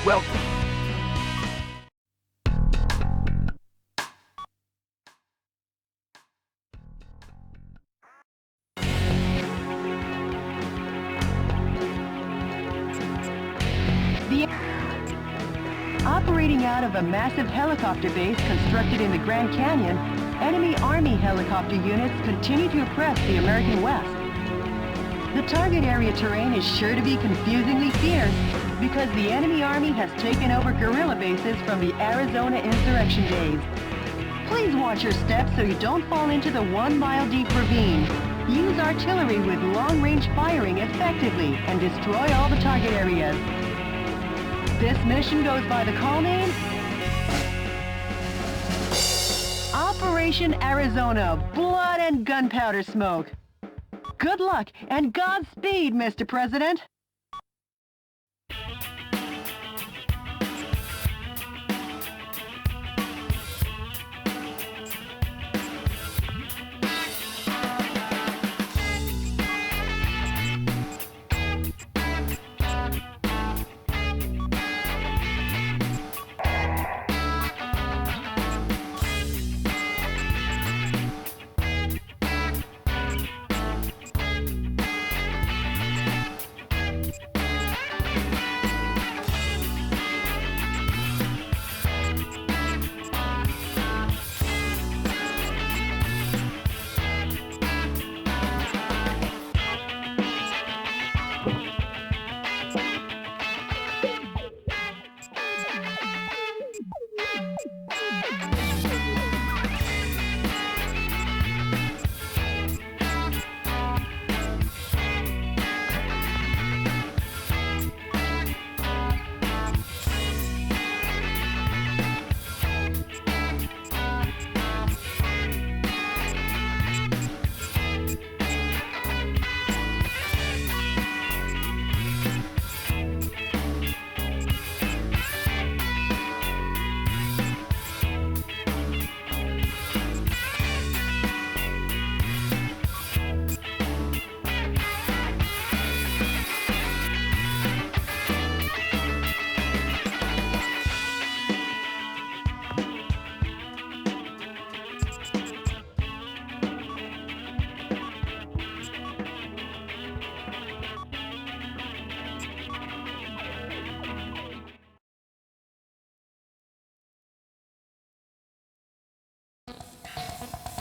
Welcome. Operating out of a massive helicopter base constructed in the Grand Canyon, enemy Army helicopter units continue to oppress the American West. The target area terrain is sure to be confusingly fierce because the enemy Army has taken over guerrilla bases from the Arizona insurrection days. Please watch your steps so you don't fall into the 1-mile-deep ravine. Use artillery with long-range firing effectively and destroy all the target areas. This mission goes by the call name Operation Arizona, Blood and Gunpowder Smoke. Good luck and Godspeed, Mr. President.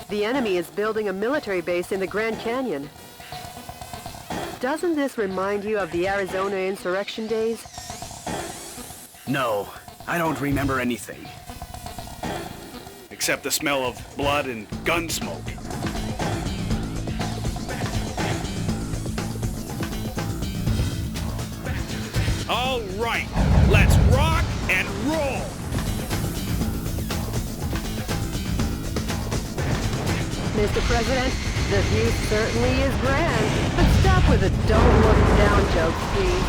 The enemy is building a military base in the Grand Canyon. Doesn't this remind you of the Arizona insurrection days? No, I don't remember anything. Except the smell of blood and gun smoke. All right, let's rock and roll! Mr. President, the view certainly is grand, but stop with the don't look down jokes, please.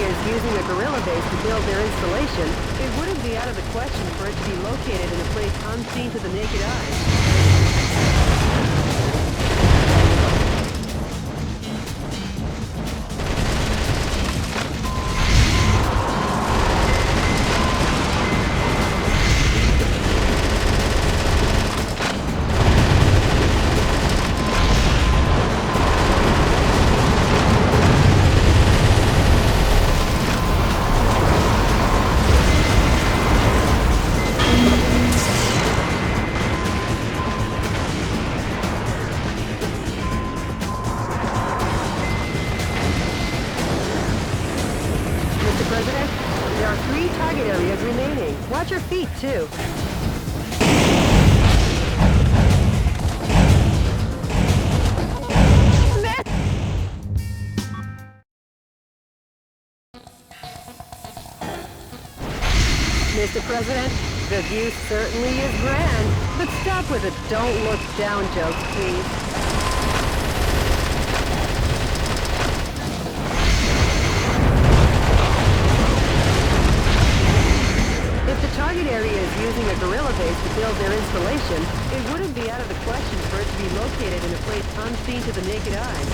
is using a guerrilla base to build their installation, it wouldn't be out of the question for it to be located in a place unseen to the naked eye. Mr. President, there are 3 target areas remaining. Watch your feet, too. Mr. President, the view certainly is grand, but stop with the don't look down jokes, please. If the target area is using a guerrilla base to build their installation, it wouldn't be out of the question for it to be located in a place unseen to the naked eye.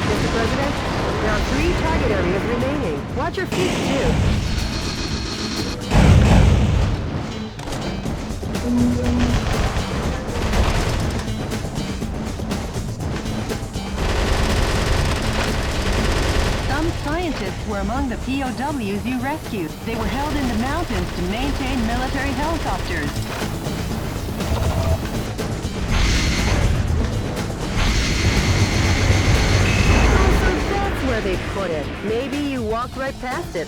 Mr. President, there are 3 target areas remaining. Watch your feet, too. Some scientists were among the POWs you rescued. They were held in the mountains to maintain military helicopters. Where they put it. Maybe you walked right past it.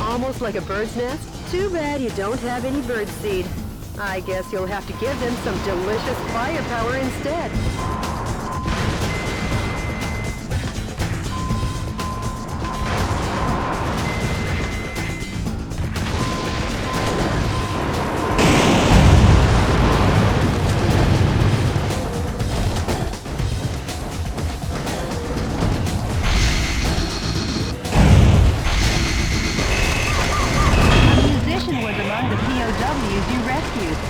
Almost like a bird's nest? Too bad you don't have any bird seed. I guess you'll have to give them some delicious firepower instead.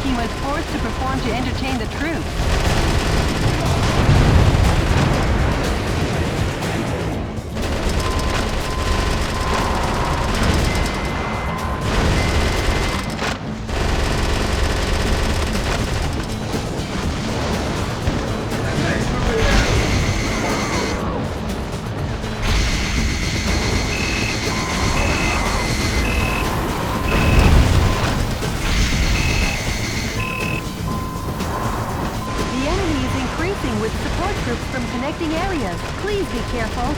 He was forced to perform to entertain the troops. With support troops from connecting areas. Please be careful.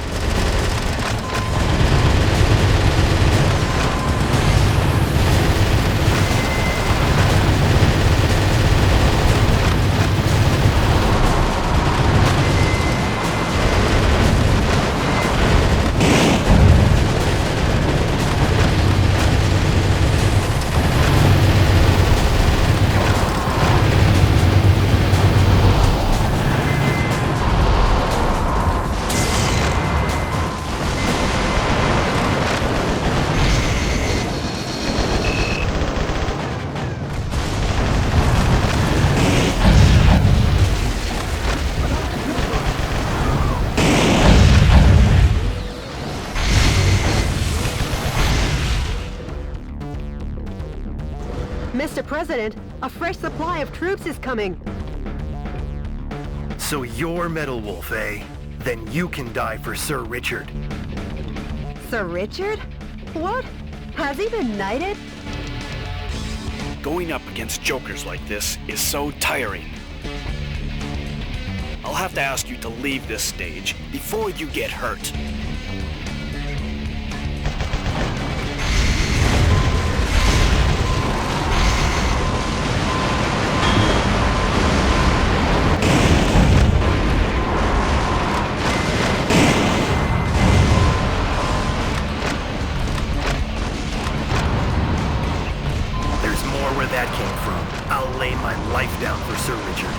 President, a fresh supply of troops is coming. So you're Metal Wolf, eh? Then you can die for Sir Richard. Sir Richard? What? Has he been knighted? Going up against jokers like this is so tiring. I'll have to ask you to leave this stage before you get hurt. There's more where that came from. I'll lay my life down for Sir Richard.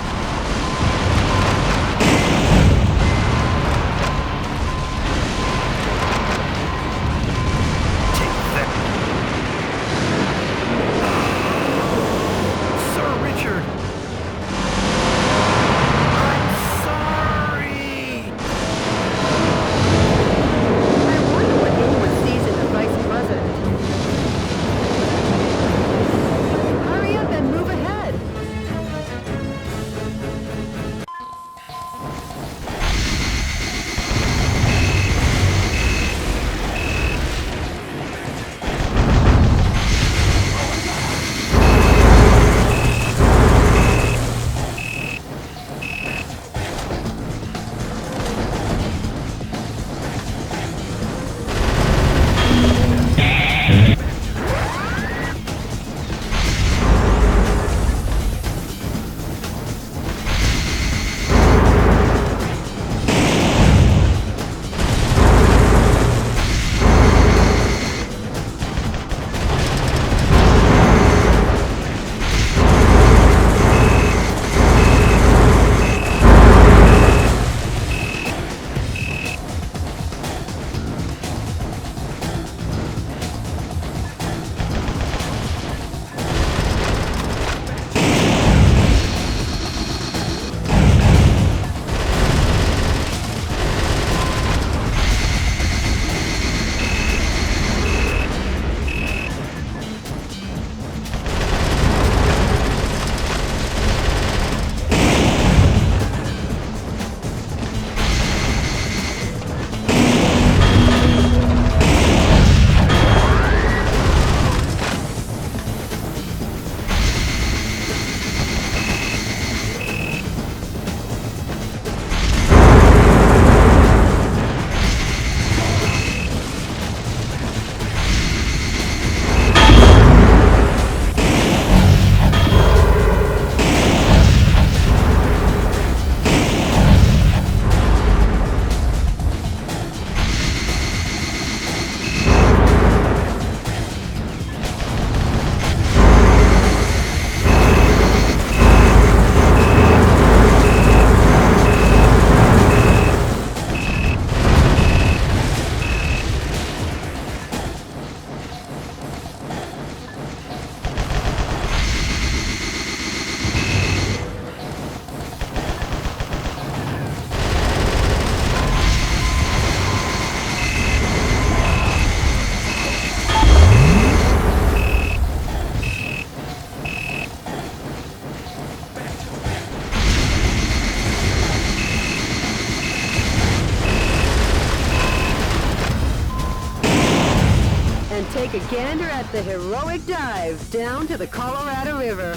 Take a gander at the heroic dive down to the Colorado River.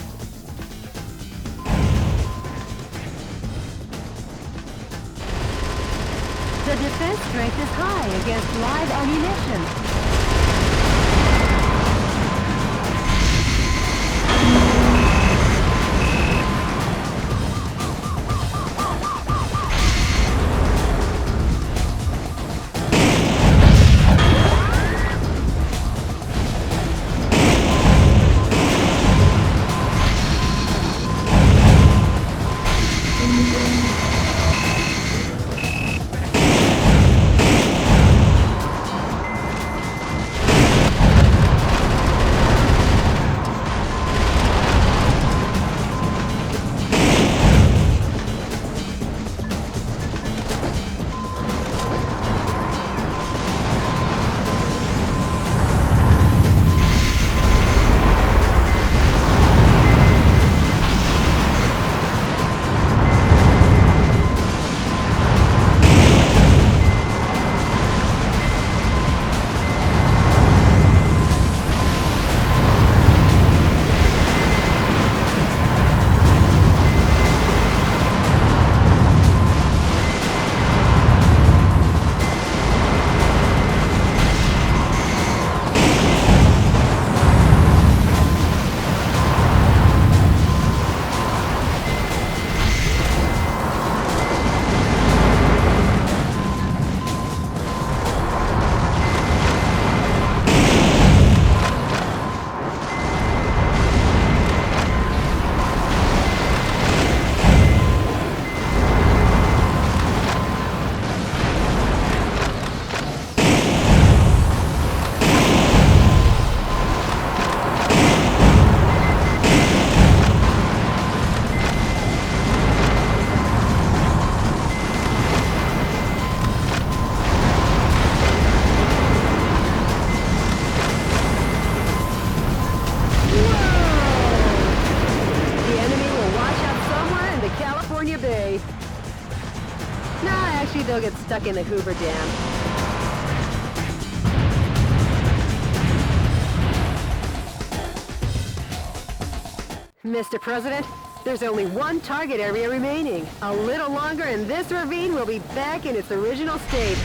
The defense strength is high against live ammunition. Actually, they'll get stuck in the Hoover Dam. Mr. President, there's only one target area remaining. A little longer and this ravine will be back in its original state.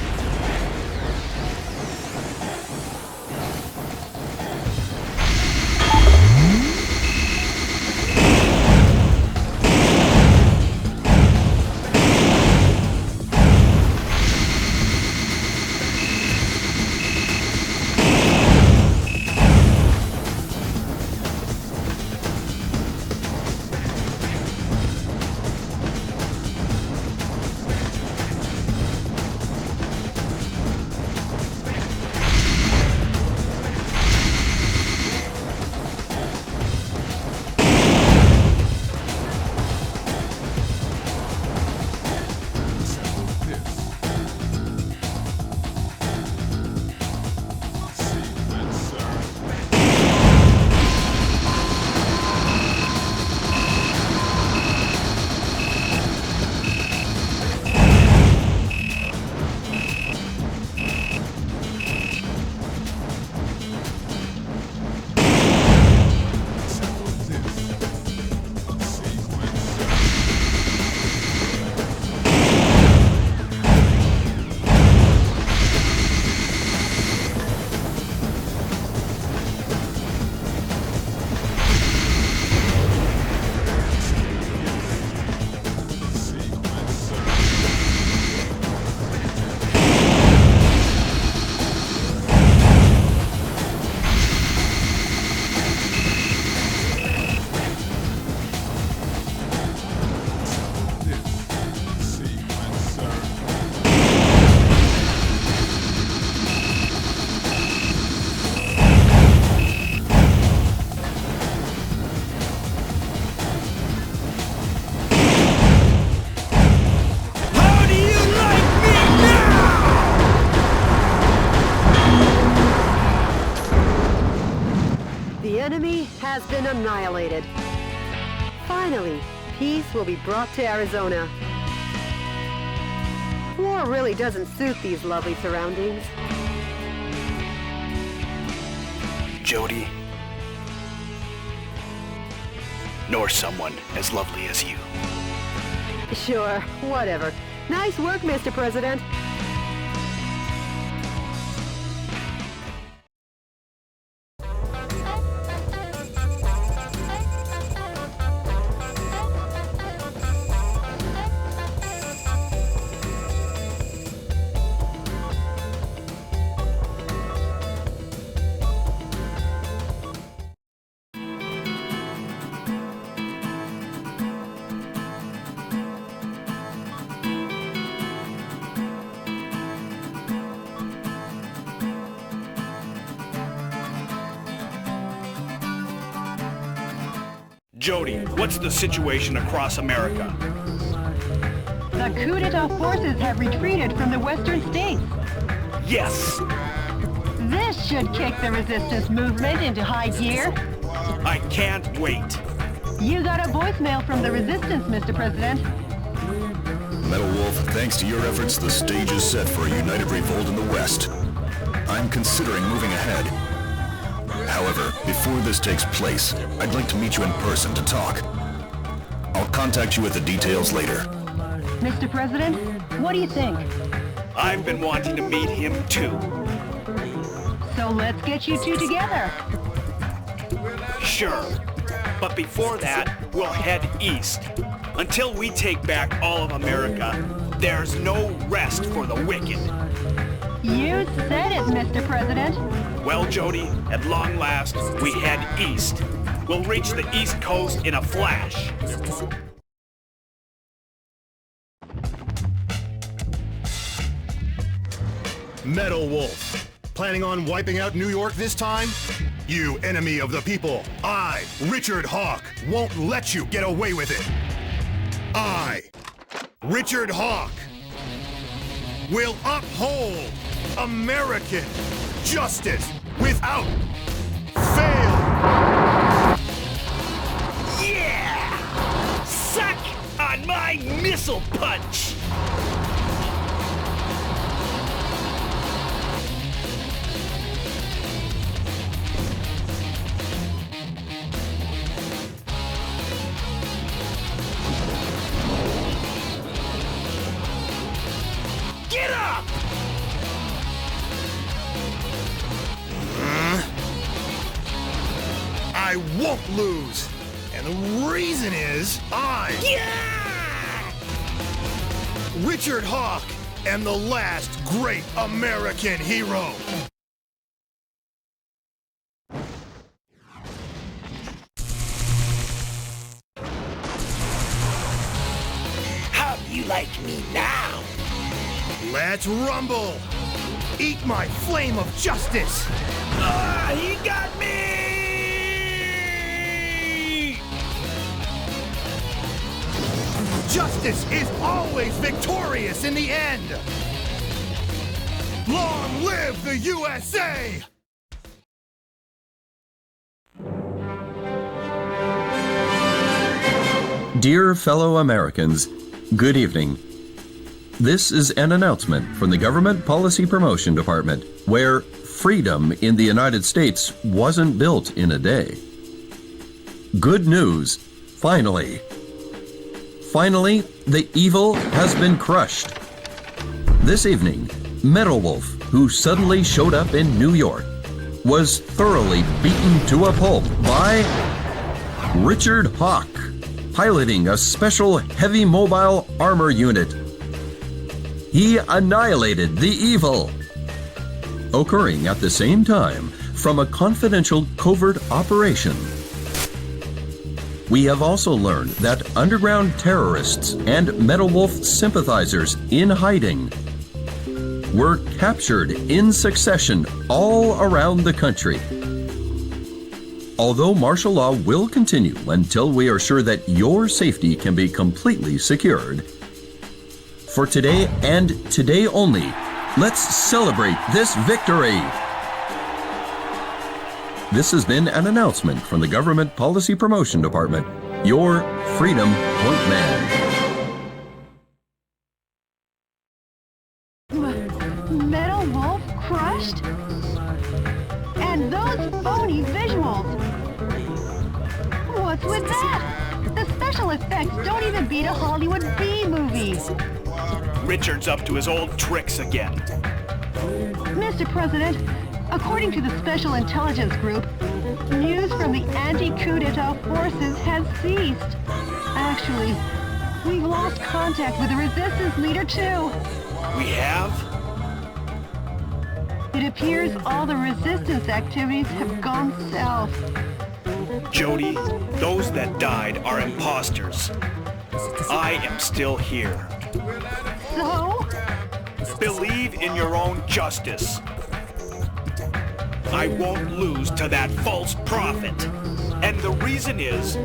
Has been annihilated. Finally, peace will be brought to Arizona. War really doesn't suit these lovely surroundings. Jodie. Nor someone as lovely as you. Sure, whatever. Nice work, Mr. President. Jodie, what's the situation across America? The coup d'etat forces have retreated from the western states. Yes! This should kick the resistance movement into high gear. I can't wait. You got a voicemail from the resistance, Mr. President. Metal Wolf, thanks to your efforts, the stage is set for a united revolt in the West. I'm considering moving ahead. However, before this takes place, I'd like to meet you in person to talk. I'll contact you with the details later. Mr. President, what do you think? I've been wanting to meet him too. So let's get you two together. Sure. But before that, we'll head east. Until we take back all of America, there's no rest for the wicked. You said it, Mr. President. Well, Jodie, at long last, we head east. We'll reach the East Coast in a flash. Metal Wolf, planning on wiping out New York this time? You enemy of the people, I, Richard Hawk, won't let you get away with it. I, Richard Hawk, will uphold American justice without fail. Yeah! Suck on my missile punch! I won't lose. And the reason is Richard Hawk am the last great American hero. How do you like me now? Let's rumble. Eat my flame of justice. He got me! Justice is always victorious in the end. Long live the USA! Dear fellow Americans, good evening. This is an announcement from the Government Policy Promotion Department, where freedom in the United States wasn't built in a day. Good news, finally. Finally, the evil has been crushed. This evening, Metal Wolf, who suddenly showed up in New York, was thoroughly beaten to a pulp by Richard Hawk, piloting a special heavy mobile armor unit. He annihilated the evil, occurring at the same time from a confidential covert operation. We have also learned that underground terrorists and Metal Wolf sympathizers in hiding were captured in succession all around the country. Although martial law will continue until we are sure that your safety can be completely secured, for today and today only, let's celebrate this victory! This has been an announcement from the Government Policy Promotion Department, your Freedom Point Man. Metal Wolf crushed? And those phony visuals! What's with that? The special effects don't even beat a Hollywood B-movie. Richard's up to his old tricks again. Mr. President, according to the Special Intelligence Group, news from the anti-coup d'etat forces has ceased. Actually, we've lost contact with the resistance leader too. We have? It appears all the resistance activities have gone south. Jody, those that died are imposters. I am still here. So? Believe in your own justice. I won't lose to that false prophet. And the reason is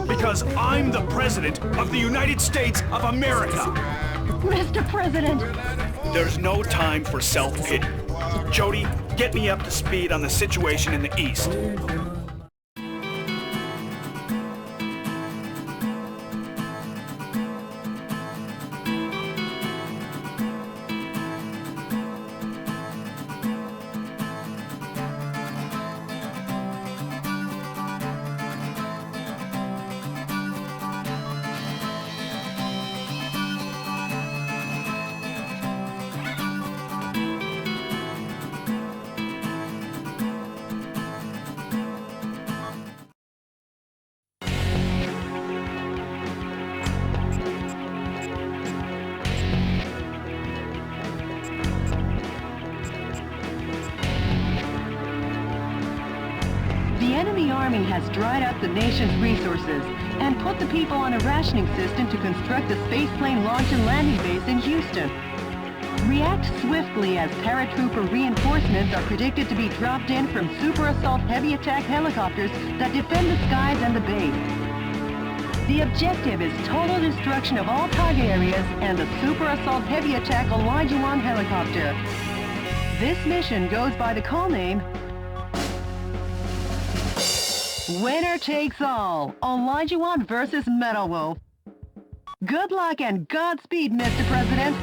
because I'm the President of the United States of America. Mr. President! There's no time for self-pity. Jody, get me up to speed on the situation in the East. The enemy army has dried up the nation's resources and put the people on a rationing system to construct a spaceplane launch and landing base in Houston. React swiftly as paratrooper reinforcements are predicted to be dropped in from Super Assault heavy attack helicopters that defend the skies and the base. The objective is total destruction of all target areas and the Super Assault heavy attack Olajuwon helicopter. This mission goes by the call name Winner Takes All, Olajuwon versus Metal Wolf. Good luck and Godspeed, Mr. President.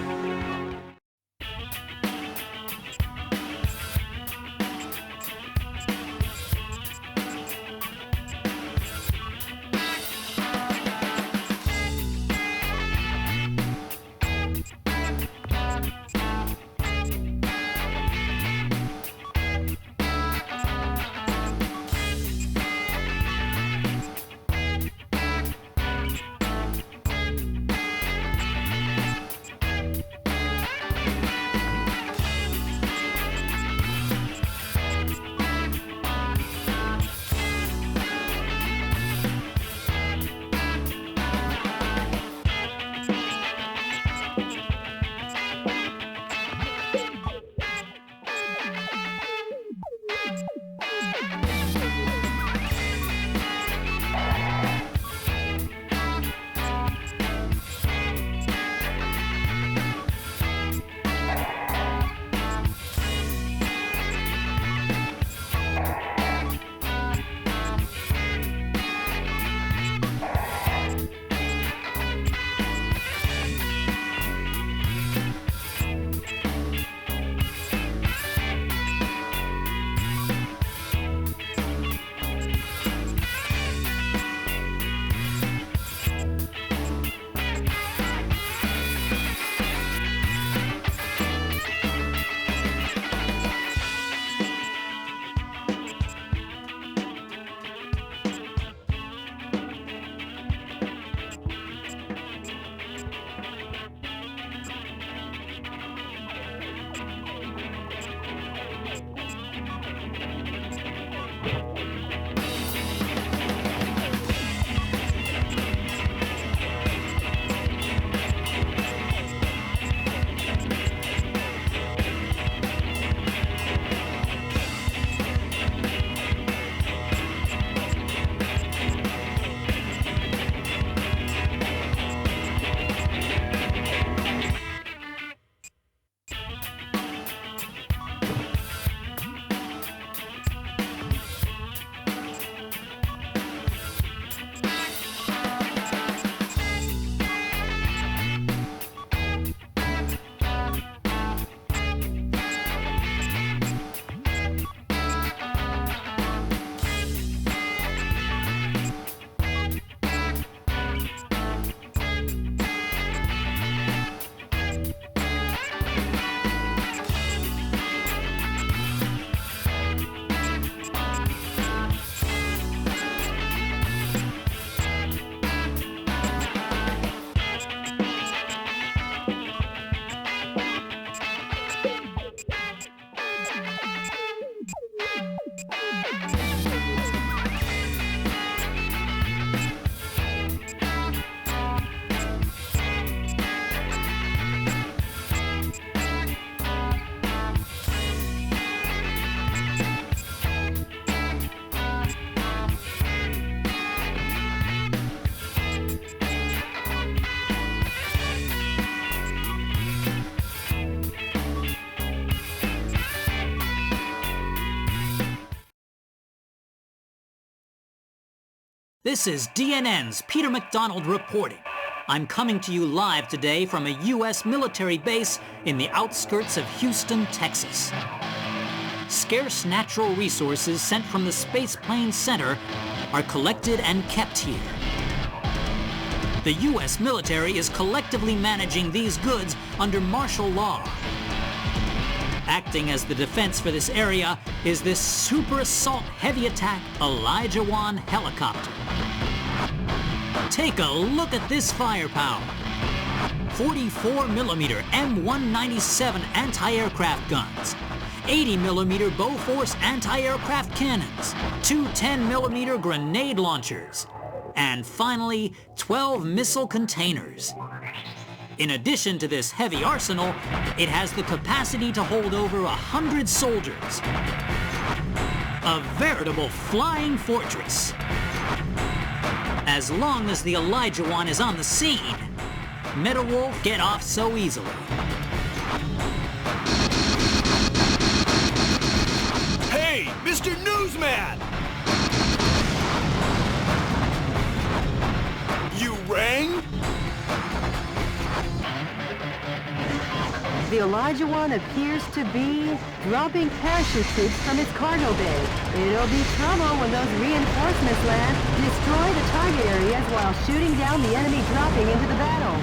This is DNN's Peter McDonald reporting. I'm coming to you live today from a U.S. military base in the outskirts of Houston, Texas. Scarce natural resources sent from the Space Plane Center are collected and kept here. The U.S. military is collectively managing these goods under martial law. Acting as the defense for this area is this Super Assault Heavy Attack Elijah 1 helicopter. Take a look at this firepower. 44mm M197 anti-aircraft guns, 80mm Bofors anti-aircraft cannons, two 10mm grenade launchers, and finally 12 missile containers. In addition to this heavy arsenal, it has the capacity to hold over 100 soldiers. A veritable flying fortress. As long as the Elijah 1 is on the scene, Metal Wolf get off so easily. Hey, Mr. Newsman! You rang? The Elijah 1 appears to be dropping parachute troops from its cargo bay. It'll be trouble when those reinforcements land, destroy the target areas while shooting down the enemy dropping into the battle.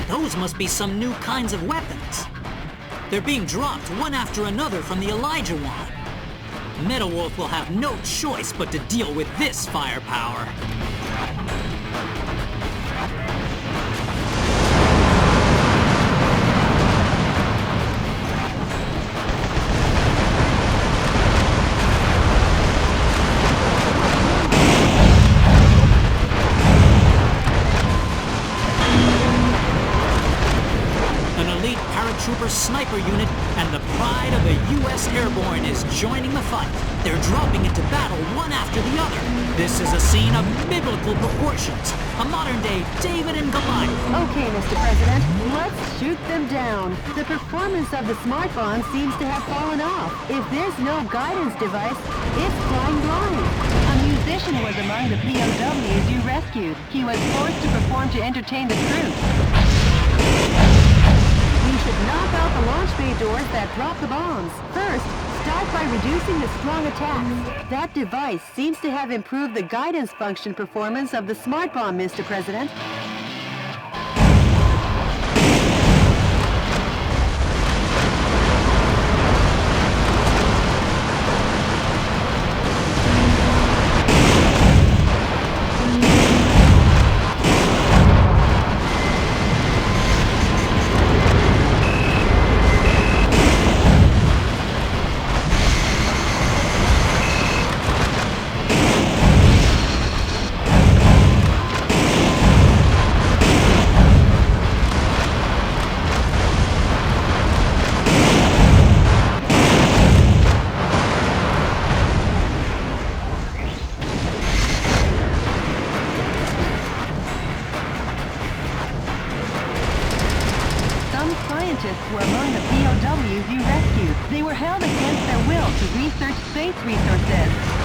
Those must be some new kinds of weapons. They're being dropped one after another from the Elijah 1. Metal Wolf will have no choice but to deal with this firepower. Paratrooper sniper unit and the pride of the U.S. Airborne is joining the fight. They're dropping into battle one after the other. This is a scene of biblical proportions, a modern-day David and Goliath. Okay, Mr. President, let's shoot them down. The performance of the smart bomb seems to have fallen off. If there's no guidance device, it's flying blind. A musician was among the POWs you rescued. He was forced to perform to entertain the troops. We should knock out the launch bay doors that drop the bombs. First, start by reducing the strong attacks. That device seems to have improved the guidance function performance of the smart bomb, Mr. President. Were among the POWs you rescued. They were held against their will to research space resources.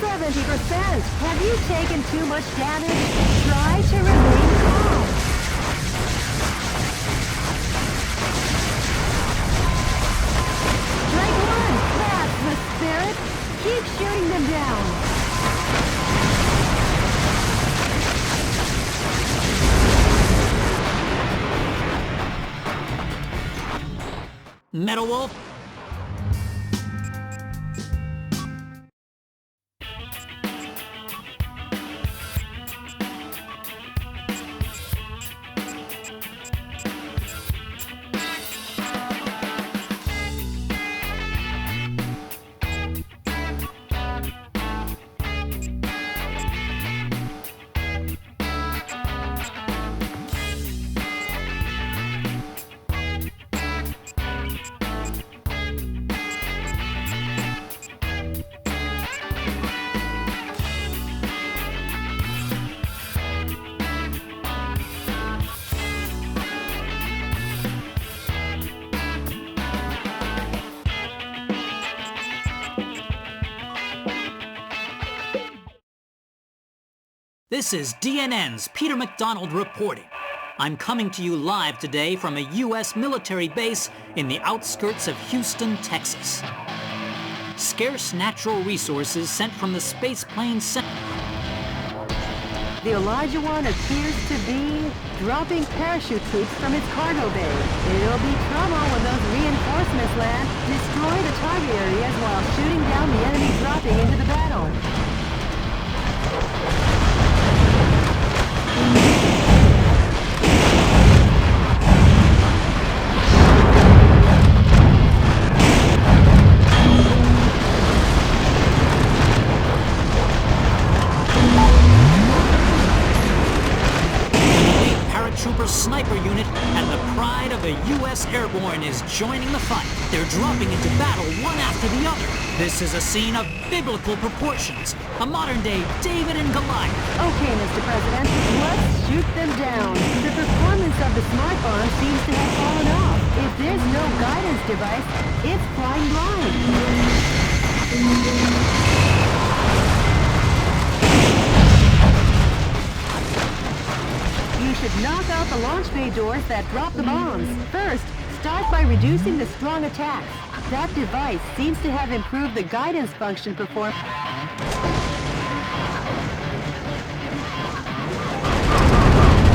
70%. Have you taken too much damage? Try to remain calm. Strike one. That's the spirit. Keep shooting them down. Metal Wolf? This is DNN's Peter McDonald reporting. I'm coming to you live today from a U.S. military base in the outskirts of Houston, Texas. Scarce natural resources sent from the space plane center. The Elijah One appears to be dropping parachute troops from its cargo bay. It'll be trouble when those reinforcements land. Destroy the target areas while shooting down the enemy dropping into the battle. Paratrooper sniper unit and the pride of the U.S. Airborne is joining the fight. They're dropping into battle one after the other. This is a scene of biblical proportions, a modern-day David and Goliath. Okay, Mr. President, let's shoot them down. The performance of the smart bomb seems to have fallen off. If there's no guidance device, it's flying blind. You should knock out the launch bay doors that drop the bombs. First, start by reducing the strong attacks. That device seems to have improved the guidance function performance.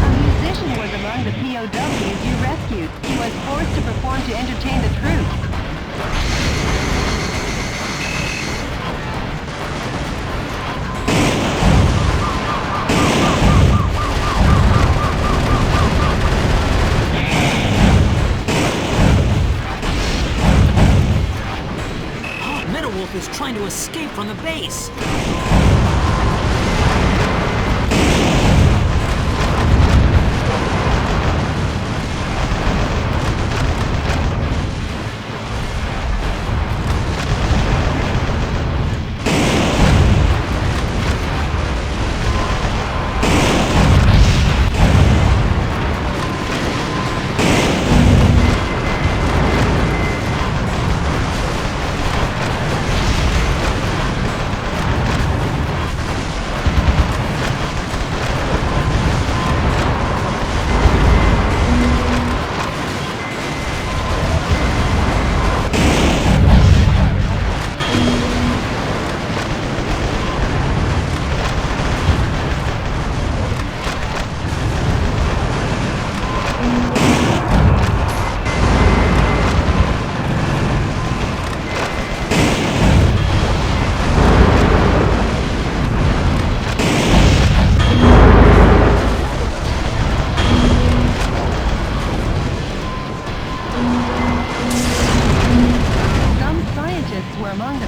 A musician was among the POWs you rescued. He was forced to perform to entertain the troops. Wolf is trying to escape from the base.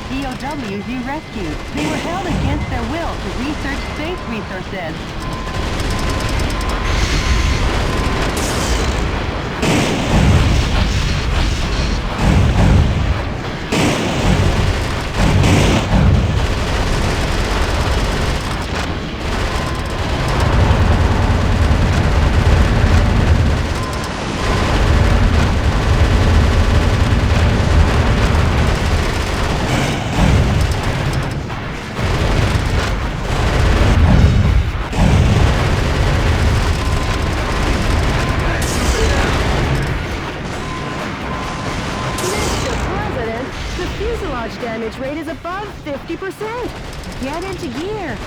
POWs you rescued. They were held against their will to research space resources. Get into gear.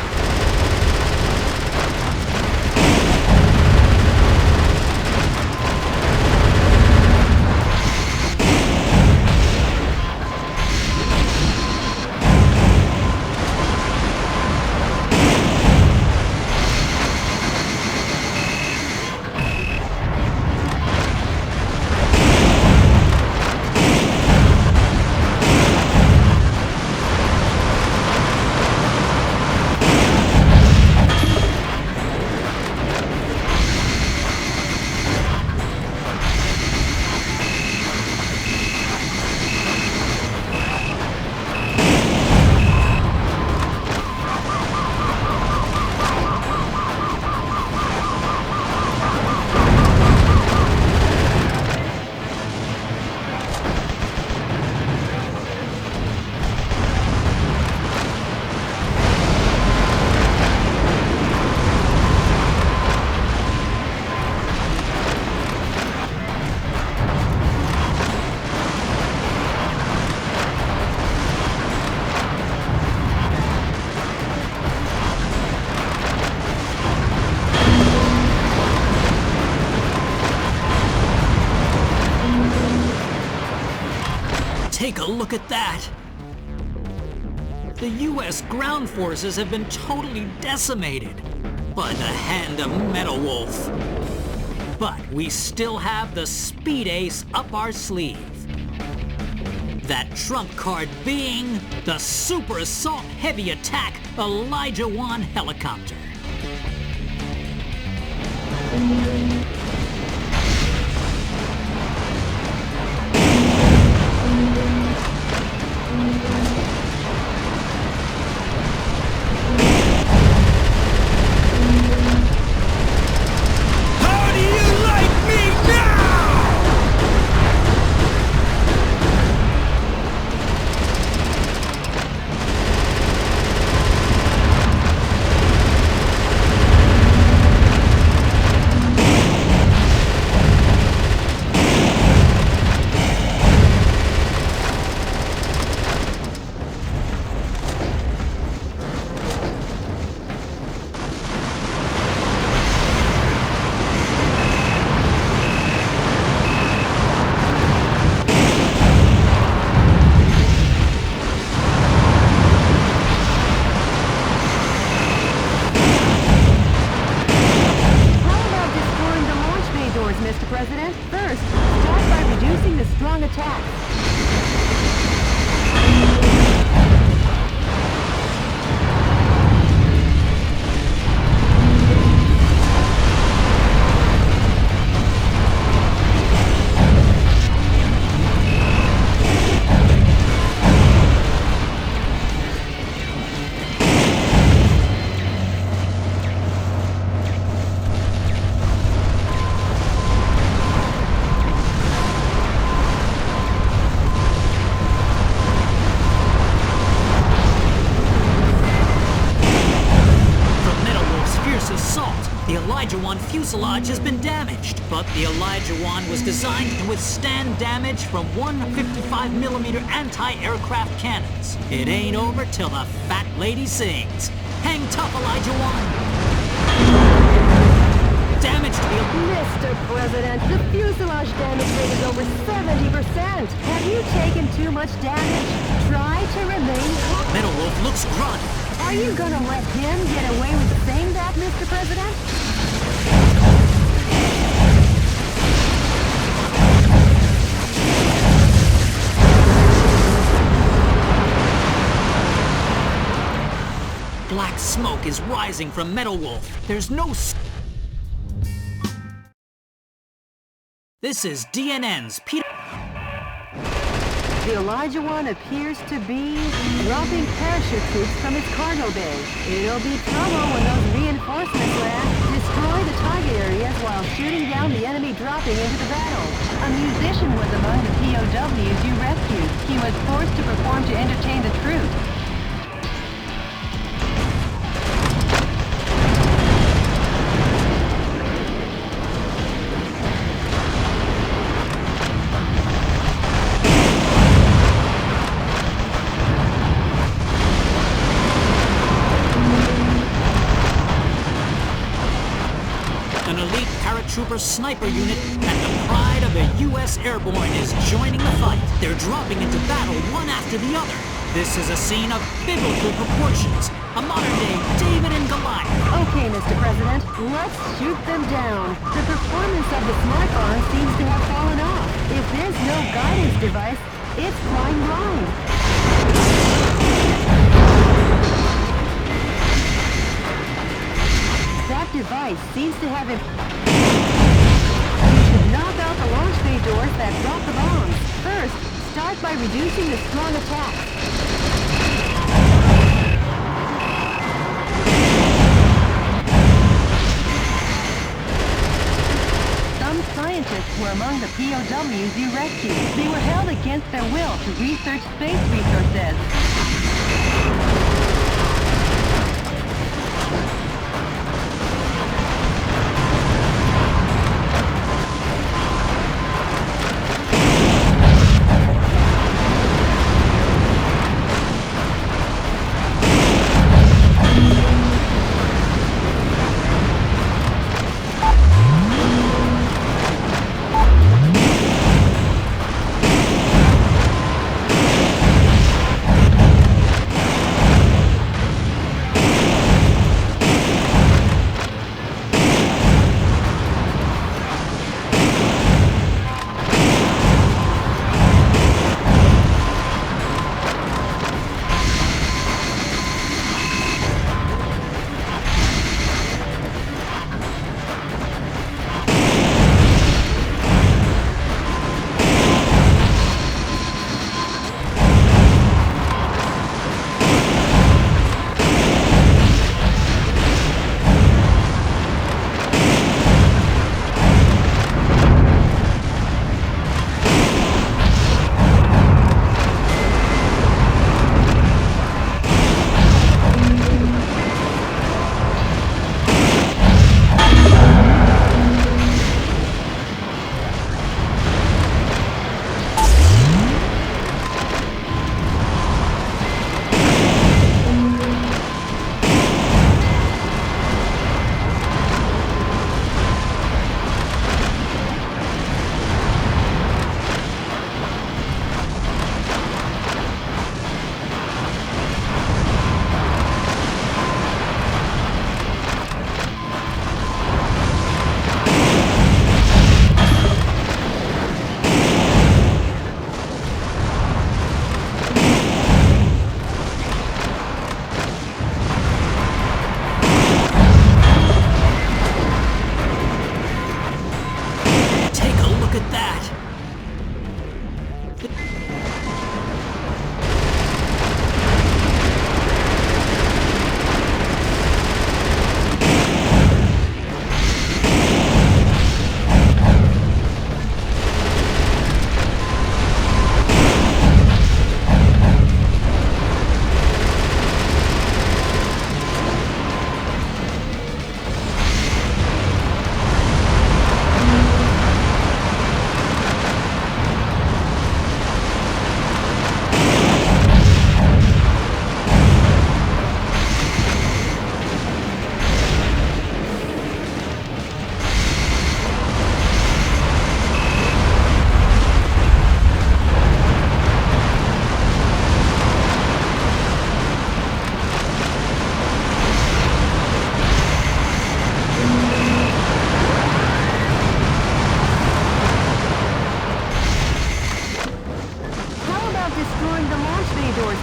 Take a look at that! The U.S. ground forces have been totally decimated by the hand of Metal Wolf. But we still have the Speed Ace up our sleeve. That trump card being the Super Assault Heavy Attack Elijah 1 helicopter. Mr. President. First, start by reducing the strong attack. The Elijah 1 fuselage has been damaged, but the Elijah 1 was designed to withstand damage from 155mm anti-aircraft cannons. It ain't over till the fat lady sings. Hang tough, Elijah 1! Damage to the... Mr. President, the fuselage damage rate is over 70%. Have you taken too much damage? Try to remain calm. Metal Wolf looks grunted. Are you gonna let him get away with saying that, Mr. President? Black smoke is rising from Metal Wolf. There's no... This is DNN's Peter... The Elijah 1 appears to be dropping parachute troops from its cargo bay. It'll be trouble when those reinforcements land, destroy the target areas while shooting down the enemy dropping into the battle. A musician was among the POWs you rescued. He was forced to perform to entertain the troops. Trooper Sniper Unit and the pride of the U.S. Airborne is joining the fight. They're dropping into battle one after the other. This is a scene of biblical proportions, a modern-day David and Goliath. Okay, Mr. President, let's shoot them down. The performance of the smart bomb seems to have fallen off. If there's no guidance device, it's flying blind. That device seems to have it. You should knock out the launch bay doors that drop the bombs. First, start by reducing the strong attack. Some scientists were among the POWs you rescued. They were held against their will to research space resources.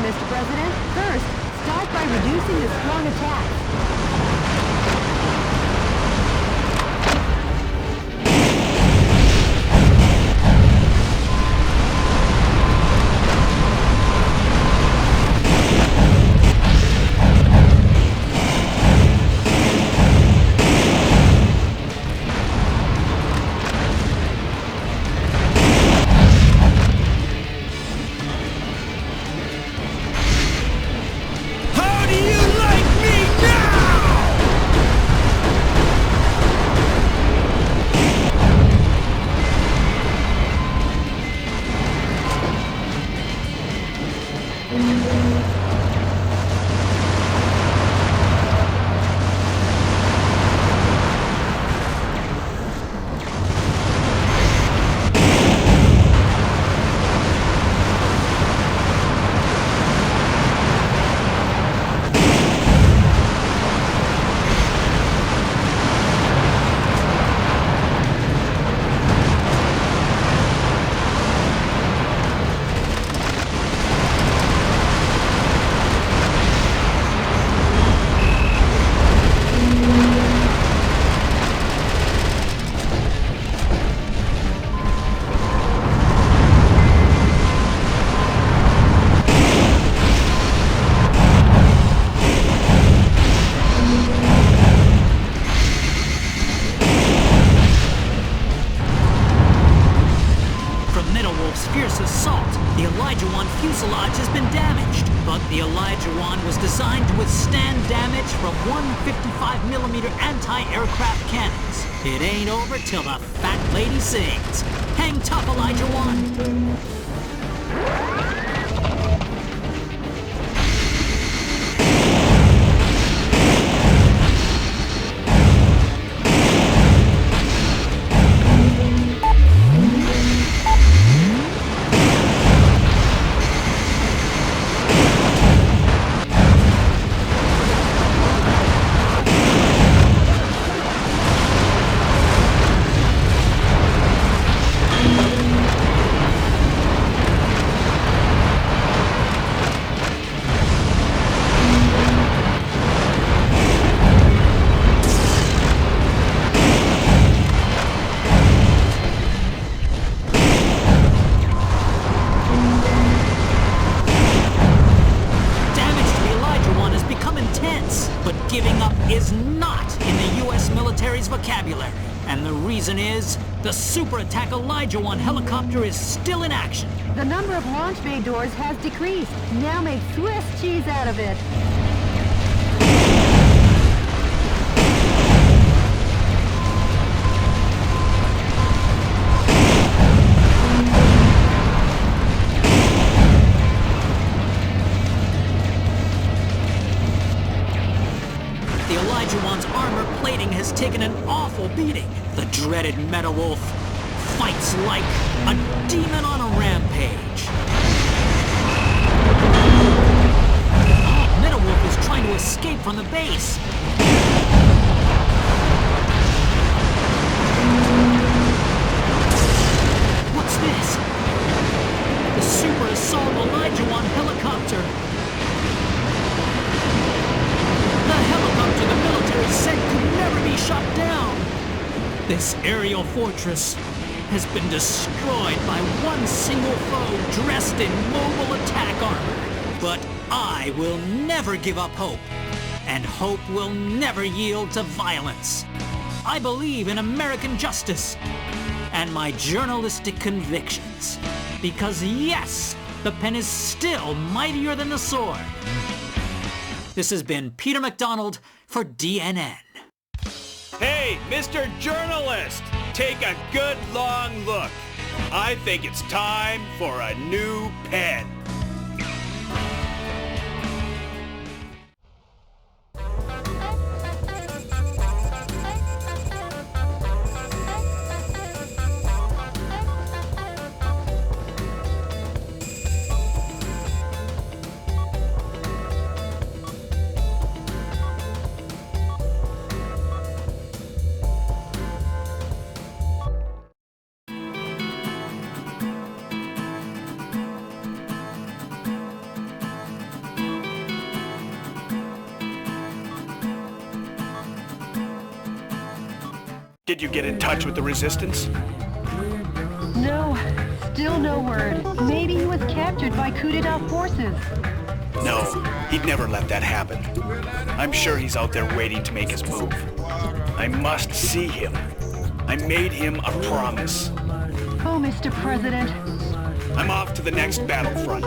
Mr. President. First, start by reducing the strong attack. withstand damage from 155mm anti-aircraft cannons. It ain't over till the fat lady sings. Hang tough, Elijah One. The Super Attack Elijah One helicopter is still in action. The number of launch bay doors has decreased. Now make Swiss cheese out of it. The Elijah One's armor plating has taken an awful beating. The dreaded Metal Wolf fights like a demon on a rampage. Oh, Metal Wolf is trying to escape from the base. What's this? The Super Assault Elijah One helicopter. The helicopter the military said could never be shot down. This aerial fortress has been destroyed by one single foe dressed in mobile attack armor. But I will never give up hope, and hope will never yield to violence. I believe in American justice and my journalistic convictions. Because yes, the pen is still mightier than the sword. This has been Peter McDonald for DNN. Hey, Mr. Journalist! Take a good long look. I think it's time for a new pen. Did you get in touch with the Resistance? No, still no word. Maybe he was captured by coup d'etat forces. No, he'd never let that happen. I'm sure he's out there waiting to make his move. I must see him. I made him a promise. Oh, Mr. President. I'm off to the next battlefront.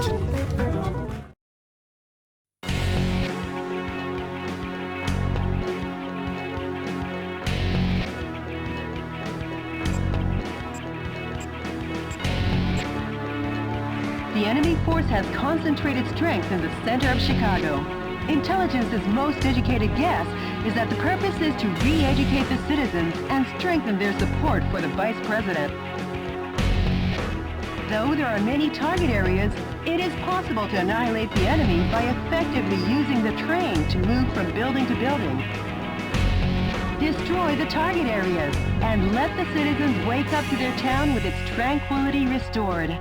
The enemy force has concentrated strength in the center of Chicago. Intelligence's most educated guess is that the purpose is to re-educate the citizens and strengthen their support for the vice president. Though there are many target areas, it is possible to annihilate the enemy by effectively using the train to move from building to building. Destroy the target areas and let the citizens wake up to their town with its tranquility restored.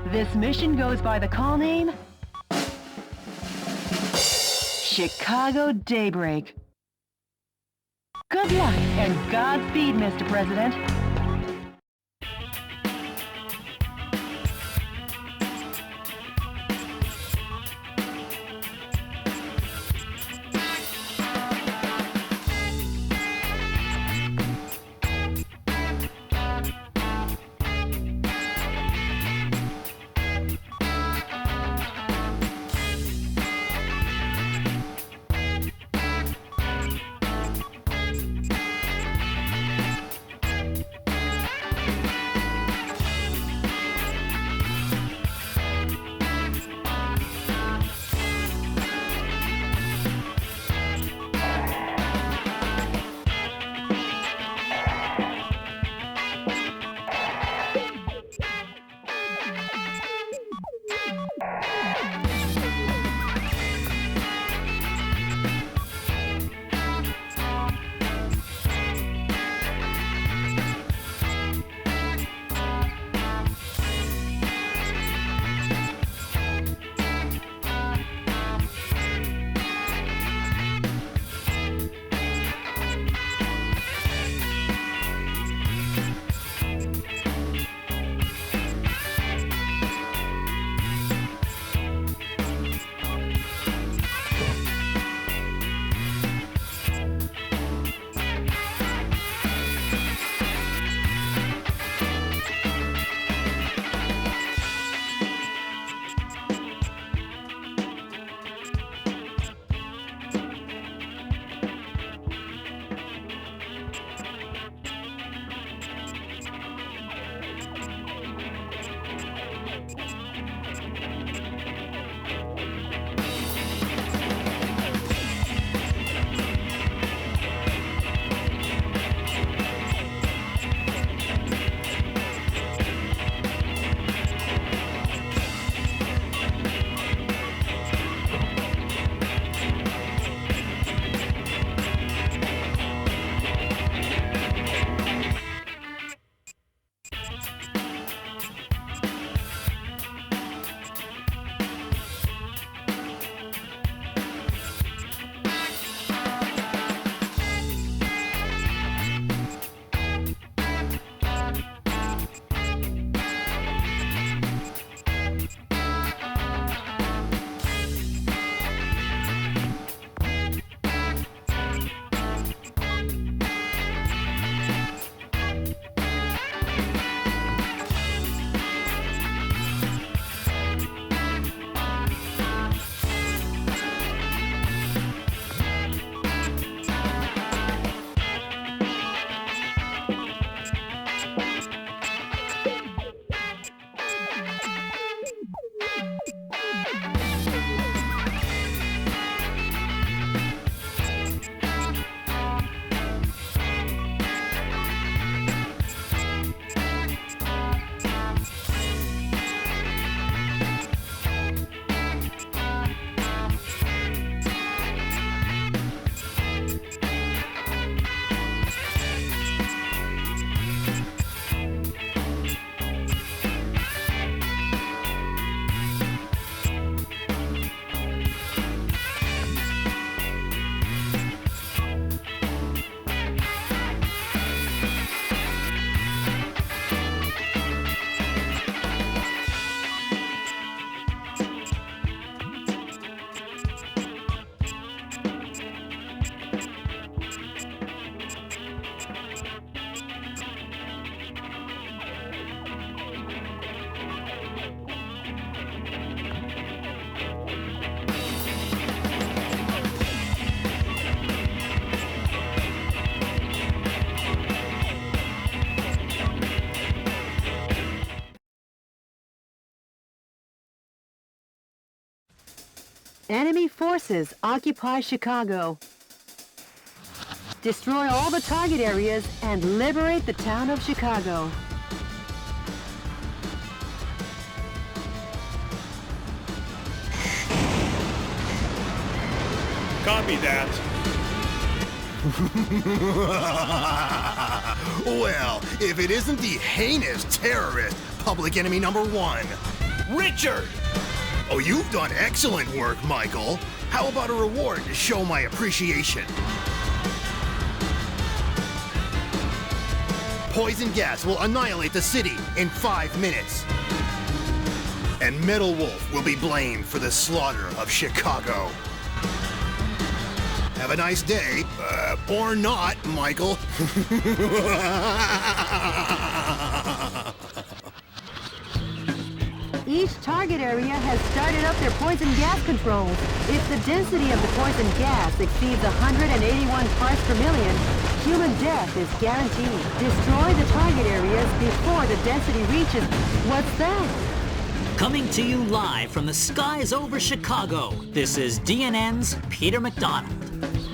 This mission goes by the call name Chicago Daybreak. Good luck and Godspeed, Mr. President. Enemy forces occupy Chicago. Destroy all the target areas and liberate the town of Chicago. Copy that. Well, if it isn't the heinous terrorist, public enemy number one. Richard! Oh, you've done excellent work, Michael. How about a reward to show my appreciation? Poison gas will annihilate the city in 5 minutes. And Metal Wolf will be blamed for the slaughter of Chicago. Have a nice day, or not, Michael. Each target area has started up their poison gas controls. If the density of the poison gas exceeds 181 parts per million, human death is guaranteed. Destroy the target areas before the density reaches... What's that? Coming to you live from the skies over Chicago, this is DNN's Peter McDonald.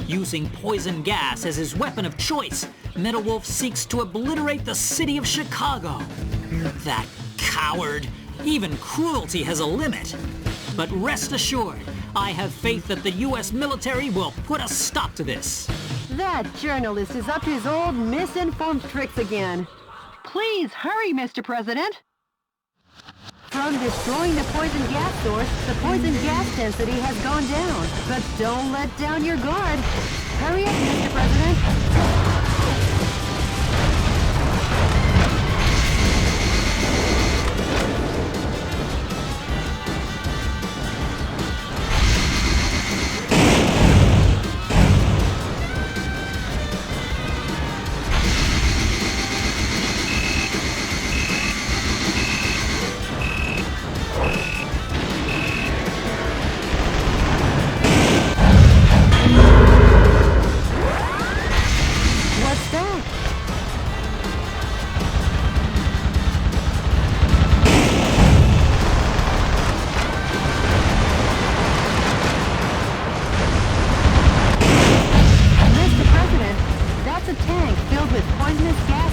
Using poison gas as his weapon of choice, Metal Wolf seeks to obliterate the city of Chicago. That coward! Even cruelty has a limit. But rest assured, I have faith that the U.S. military will put a stop to this. That journalist is up to his old misinformed tricks again. Please hurry, Mr. President. From destroying the poison gas source, the poison gas density has gone down. But don't let down your guard. Hurry up, Mr. President.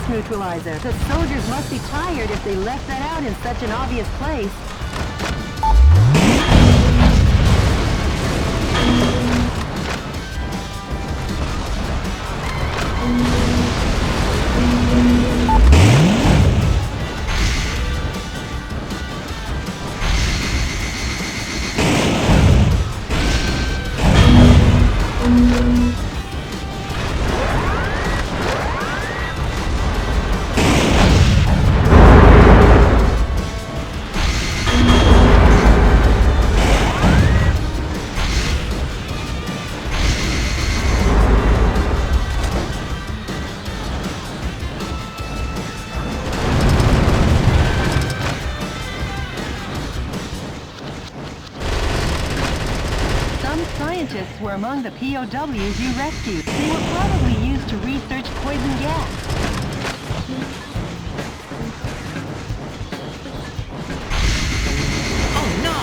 Neutralizer. The soldiers must be tired if they left that out in such an obvious place. Scientists were among the POWs you rescued. They were probably used to research poison gas. Oh no!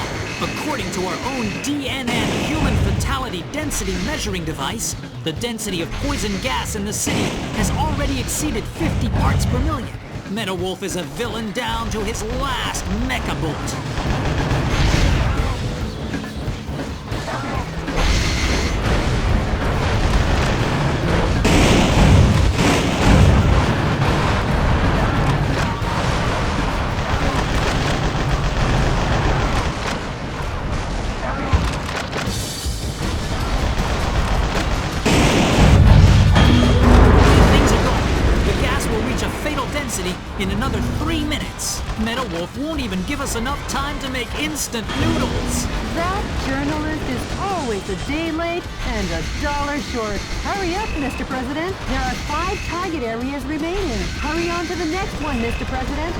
According to our own DNN human fatality density measuring device, the density of poison gas in the city has already exceeded 50 parts per million. Metal Wolf is a villain down to his last mecha bolt. In another 3 minutes. Metal Wolf won't even give us enough time to make instant noodles. That journalist is always a day late and $1 short. Hurry up, Mr. President. There are 5 target areas remaining. Hurry on to the next one, Mr. President.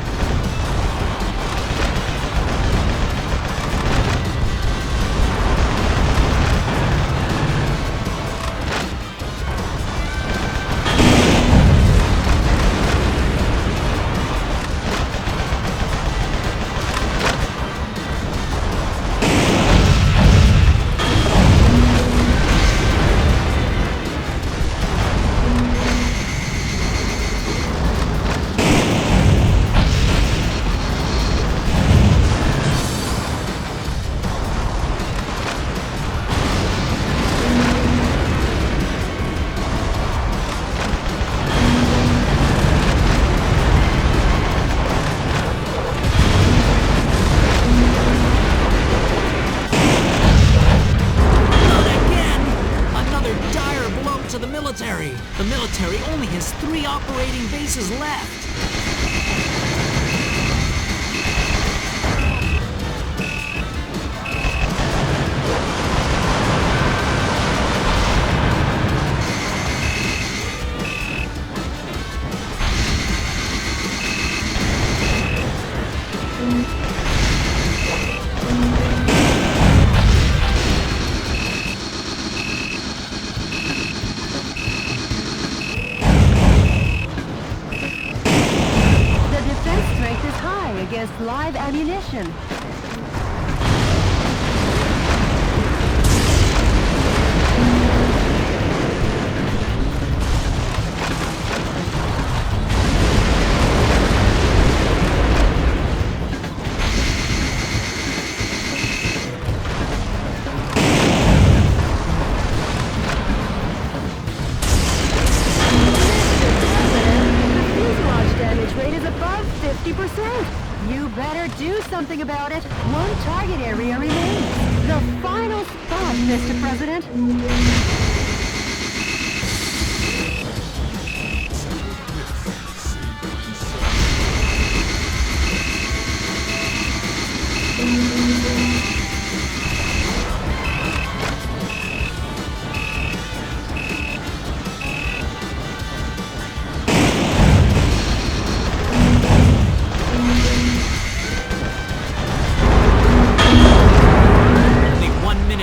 to the military. The military only has 3 operating bases left. Against live ammunition. You better do something about it. One target area remains. The final spot, Mr. President.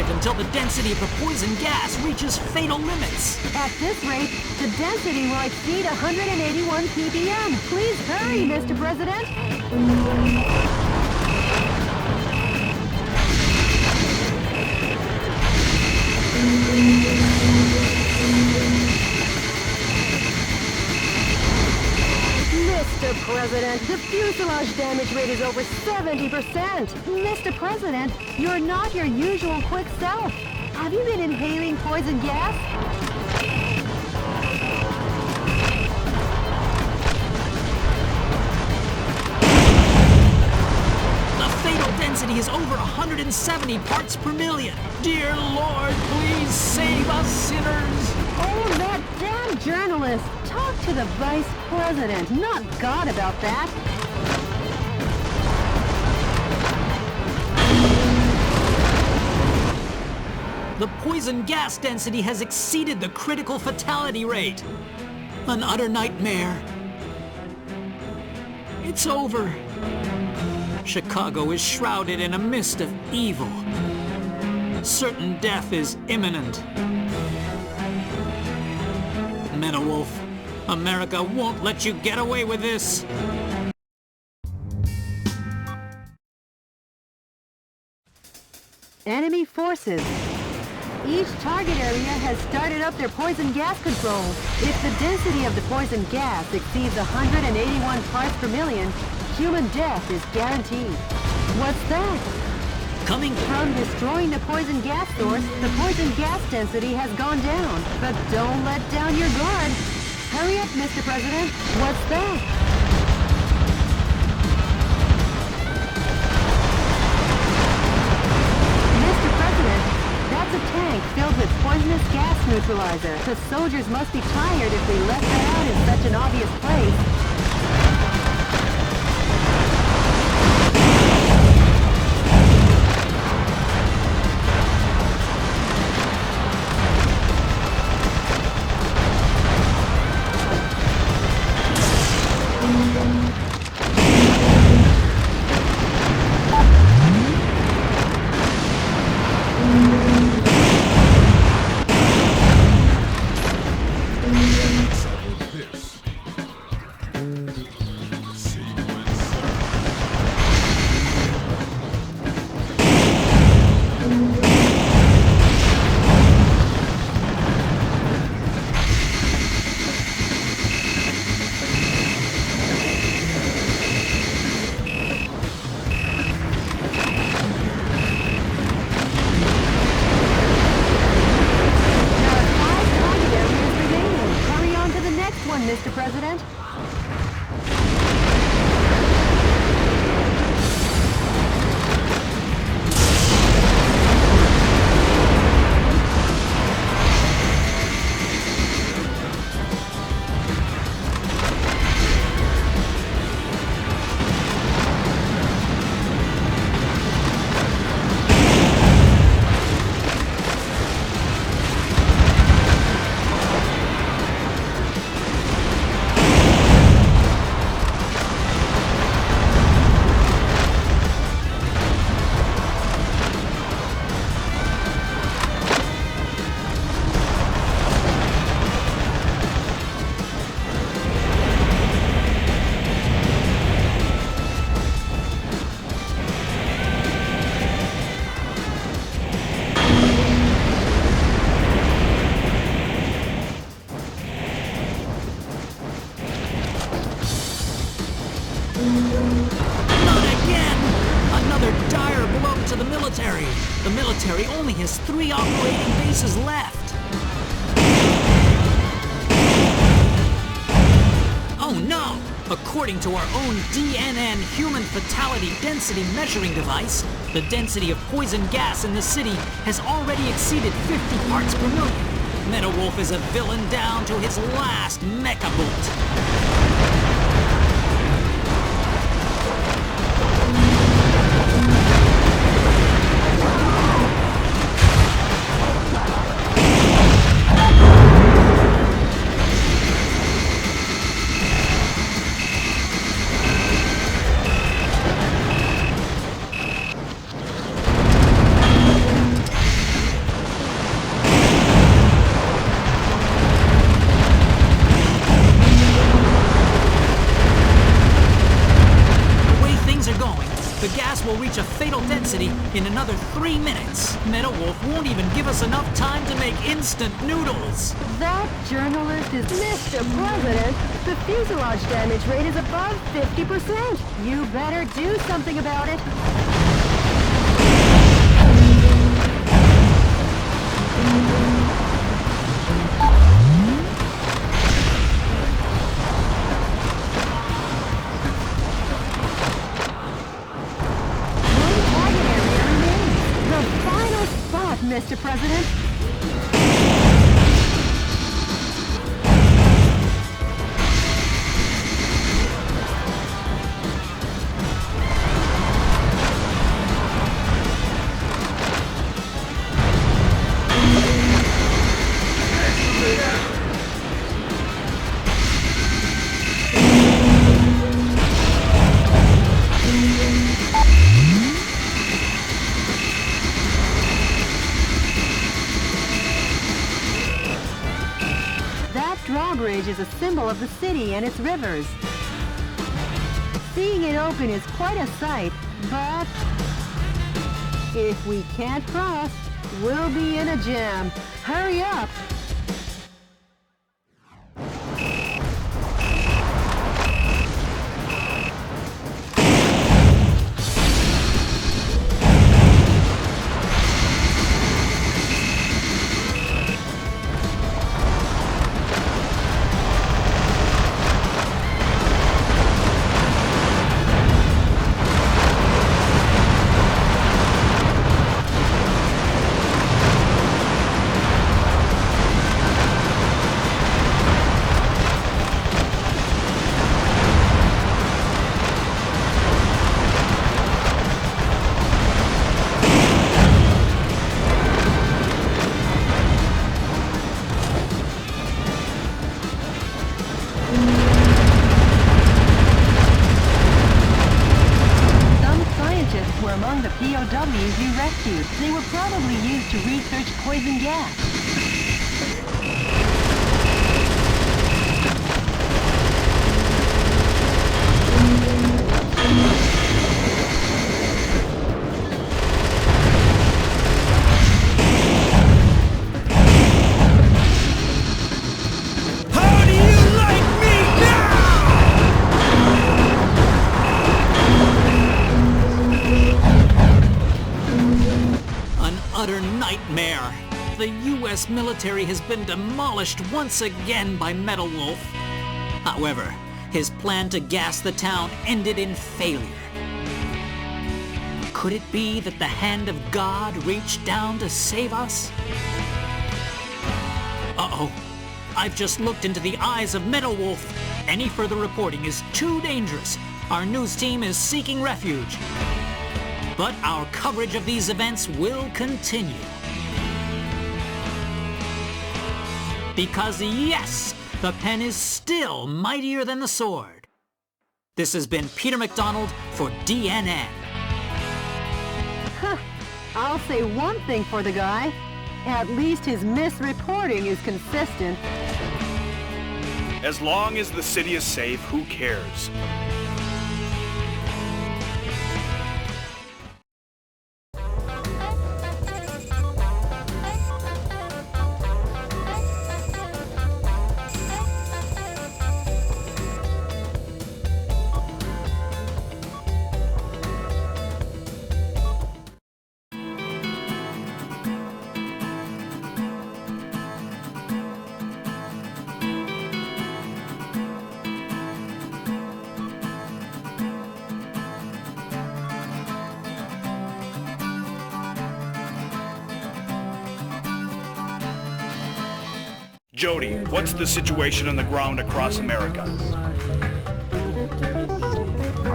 Until the density of the poison gas reaches fatal limits. At this rate, the density will exceed 181 ppm. Please hurry, Mr. President. Mr. President, the fuselage damage rate is over 70%. Mr. President, you're not your usual quick self. Have you been inhaling poison gas? The fatal density is over 170 parts per million. Dear Lord, please save us sinners. Oh, that damn journalist. Talk to the Vice President, not God, about that. The poison gas density has exceeded the critical fatality rate. An utter nightmare. It's over. Chicago is shrouded in a mist of evil. Certain death is imminent. Menowolf, America won't let you get away with this. Enemy forces. Each target area has started up their poison gas controls. If the density of the poison gas exceeds 181 parts per million, human death is guaranteed. What's that? Coming From destroying the poison gas source, the poison gas density has gone down. But don't let down your guard. Hurry up, Mr. President. What's that? Mr. President, that's a tank filled with poisonous gas neutralizer. The soldiers must be tired if they left that out in such an obvious place. Mr. President? military! The military only has 3 operating bases left. Oh no! According to our own DNN human fatality density measuring device, the density of poison gas in the city has already exceeded 50 parts per million. Metal Wolf is a villain down to his last mecha bolt. The gas will reach a fatal density in another 3 minutes. Metal Wolf won't even give us enough time to make instant noodles. That journalist is Mr. President. The fuselage damage rate is above 50%. You better do something about it. Mr. President. Drawbridge is a symbol of the city and its rivers. Seeing it open is quite a sight, but if we can't cross, we'll be in a jam. Hurry up! Among the POWs you rescued. They were probably used to research poison gas. Utter nightmare. The U.S. military has been demolished once again by Metal Wolf. However, his plan to gas the town ended in failure. Could it be that the hand of God reached down to save us? Uh-oh. I've just looked into the eyes of Metal Wolf. Any further reporting is too dangerous. Our news team is seeking refuge. But our coverage of these events will continue. Because yes, the pen is still mightier than the sword. This has been Peter McDonald for DNN. I'll say one thing for the guy. At least his misreporting is consistent. As long as the city is safe, who cares? Jody, what's the situation on the ground across America?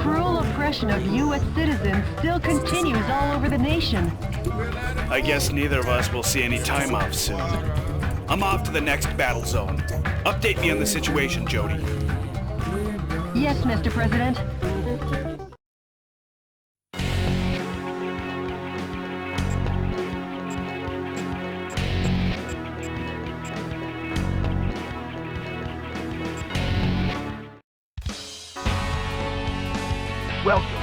Cruel oppression of U.S. citizens still continues all over the nation. I guess neither of us will see any time off soon. I'm off to the next battle zone. Update me on the situation, Jody. Yes, Mr. President. Welcome